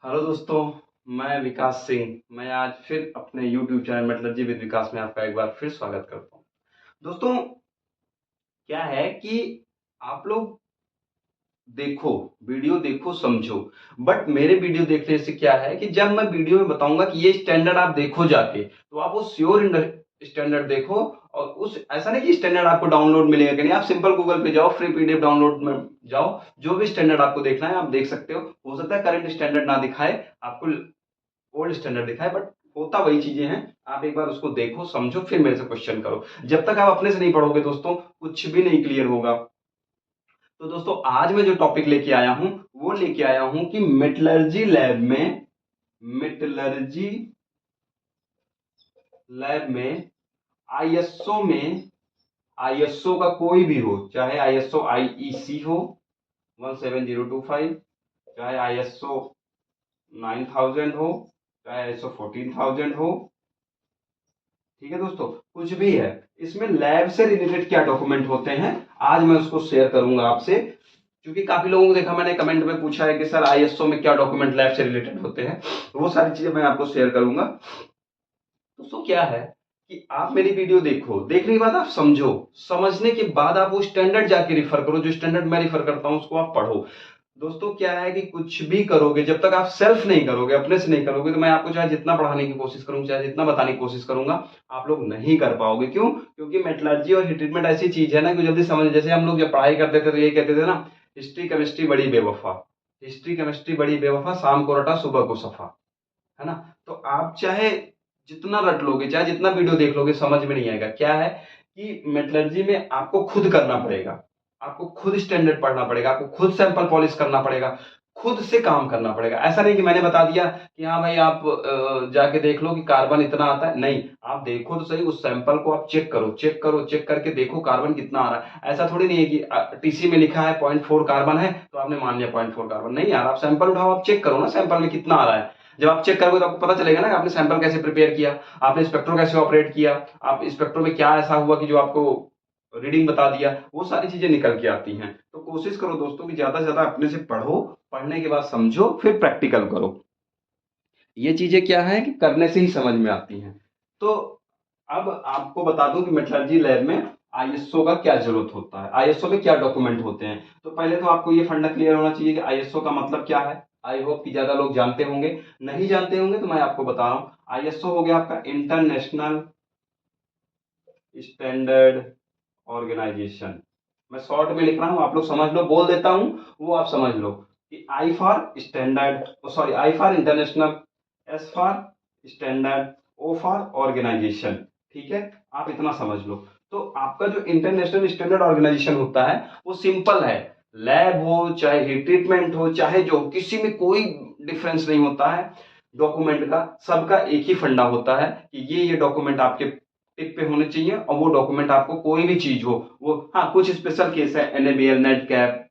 Hello दोस्तों, मैं विकास सिंह। मैं आज फिर अपने यूट्यूब चैनल मेटलर्जी विद विकास में आपका एक बार फिर स्वागत करता हूँ। दोस्तों, क्या है कि आप लोग देखो, वीडियो देखो, समझो। बट मेरे वीडियो देखने से क्या है कि जब मैं वीडियो में बताऊंगा कि ये स्टैंडर्ड आप देखो जाके, तो आप वो श्योर स्टैंडर्ड देखो। और उस ऐसा नहीं कि स्टैंडर्ड आपको डाउनलोड मिलेगा कि नहीं। आप सिंपल गूगल पे जाओ, फ्री पीडीएफ डाउनलोड में जाओ, जो भी स्टैंडर्ड आपको देखना है आप देख सकते हो सकता है करंट स्टैंडर्ड ना दिखाए आपको, ओल्ड स्टैंडर्ड दिखाए, बट होता वही चीजें हैं। आप एक बार उसको देखो, समझो, फिर मेरे से क्वेश्चन करो। जब तक आप अपने से नहीं पढ़ोगे दोस्तों, कुछ भी नहीं क्लियर होगा। तो दोस्तों, आज मैं जो टॉपिक लेके आया हूं वो लेके आया हूं कि मेटलर्जी लैब में आईएसओ का कोई भी हो, चाहे आईएसओ आईईसी हो 17025, चाहे आईएसओ 9000 हो, चाहे आईएसओ 14000 हो। ठीक है दोस्तों, कुछ भी है, इसमें लैब से रिलेटेड क्या डॉक्यूमेंट होते हैं आज मैं उसको शेयर करूंगा आपसे। क्योंकि काफी लोगों को देखा मैंने कमेंट में पूछा है कि सर आईएसओ में क्या डॉक्यूमेंट लैब से रिलेटेड होते हैं, तो वो सारी चीजें मैं आपको शेयर करूंगा। दोस्तों, क्या है कि आप मेरी वीडियो देखो, देखने के बाद आप समझो, समझने के बाद आप वो स्टैंडर्ड जाके रिफर करो, जो स्टैंडर्ड मैं रिफर करता हूं उसको आप पढ़ो। दोस्तों, क्या है कि कुछ भी करोगे, जब तक आप सेल्फ नहीं करोगे, अपने से नहीं करोगे, तो मैं आपको चाहे जितना पढ़ाने की कोशिश करूं, चाहे जितना बताने की कोशिश करूंगा, आप लोग नहीं कर पाओगे। क्यों? क्योंकि मेटलर्जी और हीट ट्रीटमेंट ऐसी चीज है ना कि जल्दी समझ, जैसे हम लोग जब पढ़ाई करते थे तो यही कहते थे ना, हिस्ट्री केमिस्ट्री बड़ी बेवफा, हिस्ट्री केमिस्ट्री बड़ी बेवफा, शाम को रटा सुबह को सफा। है ना? तो आप चाहे जितना रट लोगे, चाहे जितना वीडियो देख लोगे, समझ में नहीं आएगा। क्या है कि मेटलर्जी में आपको खुद करना पड़ेगा, आपको खुद स्टैंडर्ड पढ़ना पड़ेगा, आपको खुद सैंपल पॉलिश करना पड़ेगा, खुद से काम करना पड़ेगा। ऐसा नहीं कि मैंने बता दिया कि हाँ भाई आप जाके देख लो कि कार्बन इतना आता है। नहीं, आप देखो तो सही, उस सैंपल को आप चेक करो, चेक करो, चेक करके देखो कार्बन कितना आ रहा है। ऐसा थोड़ी नहीं है कि टीसी में लिखा है 0.4 कार्बन है तो आपने मान लिया 0.4 कार्बन। नहीं यार, आप सैंपल उठाओ, आप चेक करो ना सैंपल में कितना आ रहा है। जब आप चेक करोगे तो आपको पता चलेगा ना कि आपने सैंपल कैसे प्रिपेयर किया, आपने स्पेक्ट्रो कैसे ऑपरेट किया, आप स्पेक्ट्रो में क्या ऐसा हुआ कि जो आपको रीडिंग बता दिया। वो सारी चीजें निकल के आती हैं। तो कोशिश करो दोस्तों कि ज्यादा से ज्यादा अपने से पढ़ो, पढ़ने के बाद समझो, फिर प्रैक्टिकल करो। ये चीजें क्या है कि करने से ही समझ में आती हैं। तो अब आपको बता दूं कि मेटलर्जी लैब में आईएसओ का क्या जरूरत होता है, आईएसओ में क्या डॉक्यूमेंट होते हैं। तो पहले तो आपको ये फंडा क्लियर होना चाहिए कि आईएसओ का मतलब क्या है। आई होप कि ज्यादा लोग जानते होंगे, नहीं जानते होंगे तो मैं आपको बता रहा हूँ। आईएसओ हो गया आपका इंटरनेशनल स्टैंडर्ड ऑर्गेनाइजेशन। मैं शॉर्ट में लिख रहा हूँ, आप लोग समझ लो, बोल देता हूँ वो आप समझ लो कि I for standard, sorry, I for international, S for standard, O for organisation. ठीक है, आप इतना समझ लो। तो आपका जो इंटरनेशनल स्टैंडर्ड ऑर्गेनाइजेशन होता है वो सिंपल है। लैब हो चाहे हीट ट्रीटमेंट हो, चाहे जो, किसी में कोई डिफरेंस नहीं होता है डॉक्यूमेंट का। सबका एक ही फंडा होता है कि ये डॉक्यूमेंट आपके टिक पे होने चाहिए, और वो डॉक्यूमेंट आपको कोई भी चीज हो वो, हाँ कुछ स्पेशल केस है, एनएबीएल, नेट कैप,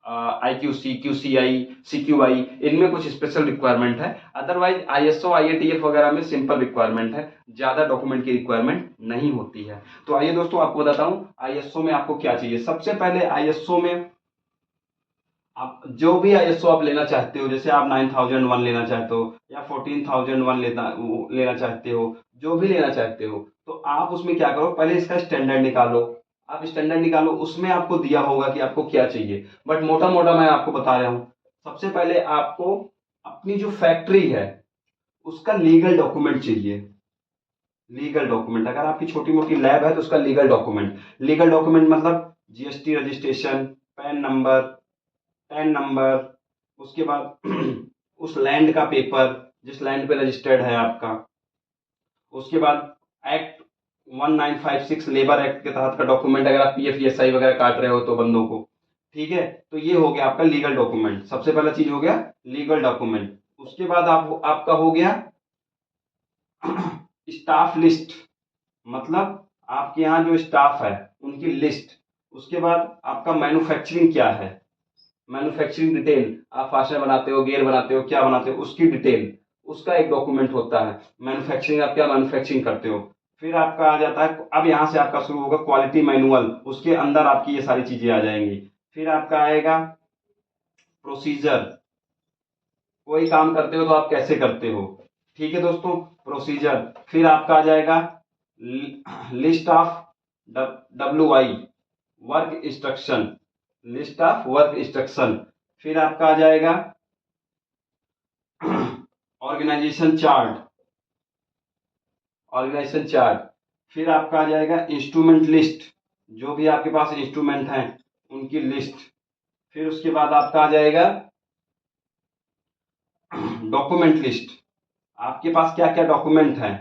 आईक्यूसी, क्यूसीआई, सीक्यूआई, इनमें कुछ स्पेशल रिक्वायरमेंट है। अदरवाइज आईएसओ आईएटीएफ वगैरह में सिंपल रिक्वायरमेंट है, ज्यादा डॉक्यूमेंट की रिक्वायरमेंट नहीं होती है। तो आइए दोस्तों, आपको बताता हूँ आईएसओ में आपको क्या चाहिए। सबसे पहले आईएसओ में आप जो भी आईएसओ आप लेना चाहते हो, जैसे आप 9001 लेना चाहते हो या 14001 लेना चाहते हो, जो भी लेना चाहते हो, तो आप उसमें क्या करो, पहले इसका स्टैंडर्ड निकालो। आप स्टैंडर्ड निकालो, उसमें आपको दिया होगा कि आपको क्या चाहिए, बट मोटा मोटा मैं आपको बता रहा हूँ। सबसे पहले आपको अपनी जो फैक्ट्री है उसका लीगल डॉक्यूमेंट चाहिए। लीगल डॉक्यूमेंट, अगर आपकी छोटी मोटी लैब है तो उसका लीगल डॉक्यूमेंट। लीगल डॉक्यूमेंट मतलब जीएसटी रजिस्ट्रेशन, पैन नंबर, उसके बाद उस लैंड का पेपर, जिस लैंड पे रजिस्टर्ड है आपका। उसके बाद एक्ट 1956 लेबर एक्ट के तहत का डॉक्यूमेंट, अगर आप पीएफ ईएसआई वगैरह काट रहे हो तो बंदों को। ठीक है, तो ये हो गया आपका लीगल डॉक्यूमेंट। सबसे पहला चीज हो गया लीगल डॉक्यूमेंट। उसके बाद आपका हो गया स्टाफ लिस्ट, मतलब आपके यहाँ जो स्टाफ है उनकी लिस्ट। उसके बाद आपका मैन्युफैक्चरिंग क्या है, मैन्युफैक्चरिंग डिटेल, आप फास्टनर बनाते हो, गियर बनाते हो, क्या बनाते हो, उसकी डिटेल, उसका एक डॉक्यूमेंट होता है। मैन्युफैक्चरिंग, आप क्या मैन्युफैक्चरिंग करते हो। फिर आपका आ जाता है, अब यहां से आपका शुरू होगा क्वालिटी मैनुअल, उसके अंदर आपकी ये सारी चीजें आ जाएंगी। फिर आपका आएगा प्रोसीजर, कोई काम करते हो तो आप कैसे करते हो। ठीक है दोस्तों, प्रोसीजर। फिर आपका आ जाएगा list of WI, work instruction, list of work instruction. फिर आपका आ जाएगा ऑर्गेनाइजेशन चार्ट, ऑर्गेनाइजेशन चार्ट। फिर आपका आ जाएगा इंस्ट्रूमेंट लिस्ट, जो भी आपके पास इंस्ट्रूमेंट हैं उनकी लिस्ट। फिर उसके बाद आपका आ जाएगा डॉक्यूमेंट लिस्ट, आपके पास क्या क्या डॉक्यूमेंट हैं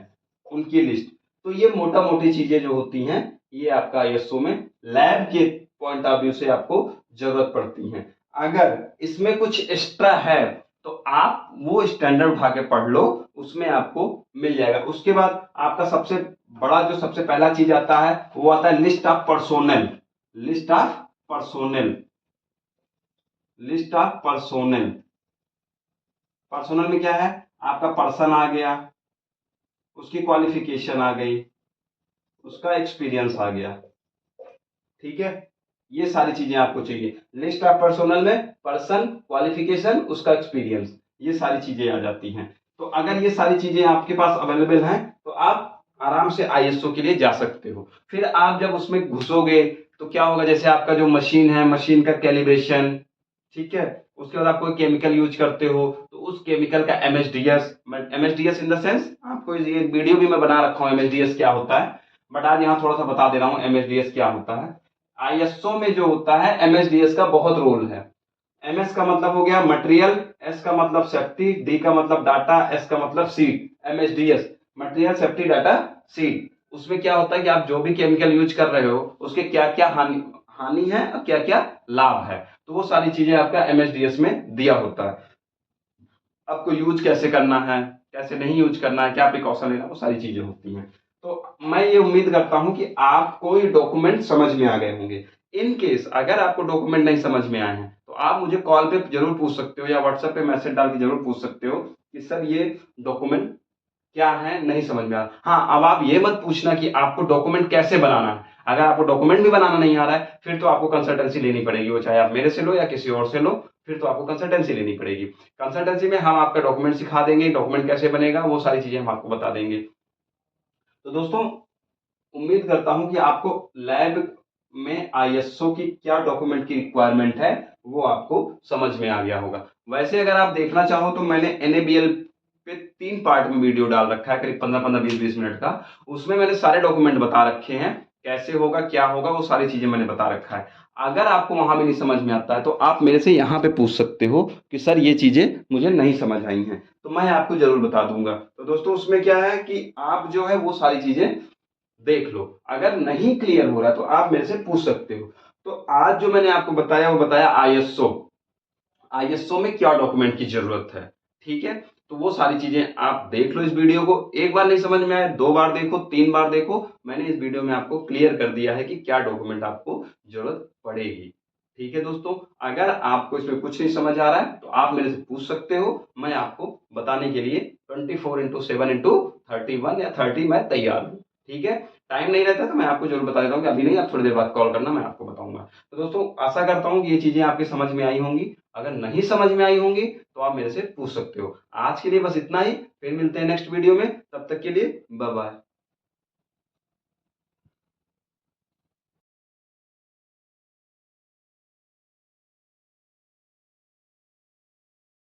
उनकी लिस्ट। तो ये मोटा मोटी चीजें जो होती हैं ये आपका आईएसओ में लैब के पॉइंट ऑफ व्यू से आपको जरूरत पड़ती हैं। अगर इसमें कुछ एक्स्ट्रा है तो आप वो स्टैंडर्ड उठा के पढ़ लो, उसमें आपको मिल जाएगा। उसके बाद आपका सबसे बड़ा जो सबसे पहला चीज आता है वो आता है list of personnel, list of personnel, list of personnel. Personnel में क्या है, आपका पर्सन आ गया, उसकी क्वालिफिकेशन आ गई, उसका एक्सपीरियंस आ गया। ठीक है, ये सारी चीजें आपको चाहिए। लिस्ट ऑफ पर्सोनल में पर्सन, क्वालिफिकेशन, उसका एक्सपीरियंस, ये सारी चीजें आ जाती हैं। तो अगर ये सारी चीजें आपके पास अवेलेबल हैं तो आप आराम से आईएसओ के लिए जा सकते हो। फिर आप जब उसमें घुसोगे तो क्या होगा, जैसे आपका जो मशीन है, मशीन का कैलिब्रेशन, ठीक है, उसके बाद आप कोई केमिकल यूज करते हो तो उस केमिकल का MSDS, MSDS in the sense, आपको ये वीडियो भी मैं बना रखा हूँ एमएसडीएस क्या होता है, बट आज यहाँ थोड़ा सा बता दे रहा हूँ एमएसडीएस क्या होता है। आईएसओ में जो होता है एमएसडीएस का बहुत रोल है। एमएस का मतलब हो गया मटेरियल, एस का मतलब सेफ्टी, डी का मतलब डाटा, एस का मतलब sheet. MSDS material, safety, data, sheet. उसमें क्या होता है कि आप जो भी केमिकल यूज कर रहे हो उसके क्या क्या हानि हानि है और क्या क्या लाभ है, तो वो सारी चीजें आपका एमएसडीएस में दिया होता है। आपको यूज कैसे करना है, कैसे नहीं यूज करना है, क्या प्रिकॉशन लेना, वो सारी चीजें होती हैं। तो मैं ये उम्मीद करता हूं कि आपको ये डॉक्यूमेंट समझ में आ गए होंगे। इन केस अगर आपको डॉक्यूमेंट नहीं समझ में आए हैं तो आप मुझे कॉल पे जरूर पूछ सकते हो या व्हाट्सएप पे मैसेज डाल के जरूर पूछ सकते हो कि सर ये डॉक्यूमेंट क्या है, नहीं समझ में आ रहा। हाँ, अब आप ये मत पूछना कि आपको डॉक्यूमेंट कैसे बनाना है। अगर आपको डॉक्यूमेंट भी बनाना नहीं आ रहा है फिर तो आपको कंसल्टेंसी लेनी पड़ेगी, वो चाहे आप मेरे से लो या किसी और से लो, फिर तो आपको कंसल्टेंसी लेनी पड़ेगी। कंसल्टेंसी में हम आपका डॉक्यूमेंट सिखा देंगे, डॉक्यूमेंट कैसे बनेगा वो सारी चीजें हम आपको बता देंगे। तो दोस्तों, उम्मीद करता हूं कि आपको लैब में आईएसओ की क्या डॉक्यूमेंट की रिक्वायरमेंट है वो आपको समझ में आ गया होगा। वैसे अगर आप देखना चाहो तो मैंने एनएबीएल पे 3 पार्ट में वीडियो डाल रखा है, करीब 15-15, 20-20 मिनट का। उसमें मैंने सारे डॉक्यूमेंट बता रखे हैं, कैसे होगा, क्या होगा, वो सारी चीजें मैंने बता रखा है। अगर आपको वहां भी नहीं समझ में आता है तो आप मेरे से यहाँ पे पूछ सकते हो कि सर ये चीजें मुझे नहीं समझ आई हैं, तो मैं आपको जरूर बता दूंगा। तो दोस्तों, उसमें क्या है कि आप जो है वो सारी चीजें देख लो। अगर नहीं क्लियर हो रहा तो आप मेरे से पूछ सकते हो। तो आज जो मैंने आपको बताया वो बताया आईएसओ, आईएसओ में क्या डॉक्यूमेंट की जरूरत है। ठीक है, तो वो सारी चीजें आप देख लो। इस वीडियो को एक बार नहीं समझ में आए 2 बार देखो, 3 बार देखो, मैंने इस वीडियो में आपको क्लियर कर दिया है कि क्या डॉक्यूमेंट आपको जरूरत पड़ेगी। ठीक है दोस्तों, अगर आपको इसमें कुछ नहीं समझ आ रहा है तो आप मेरे से पूछ सकते हो, मैं आपको बताने के लिए 24/7/31 या 30 मैं तैयार हूँ। ठीक है, टाइम नहीं रहता तो मैं आपको जरूर बता देता हूँ कि अभी नहीं, आप थोड़ी देर बाद कॉल करना, मैं आपको बताऊंगा। तो दोस्तों, आशा करता हूँ कि ये चीजें आपकी समझ में आई होंगी। अगर नहीं समझ में आई होंगी तो आप मेरे से पूछ सकते हो। आज के लिए बस इतना ही, फिर मिलते हैं नेक्स्ट वीडियो में, तब तक के लिए बाय बाय।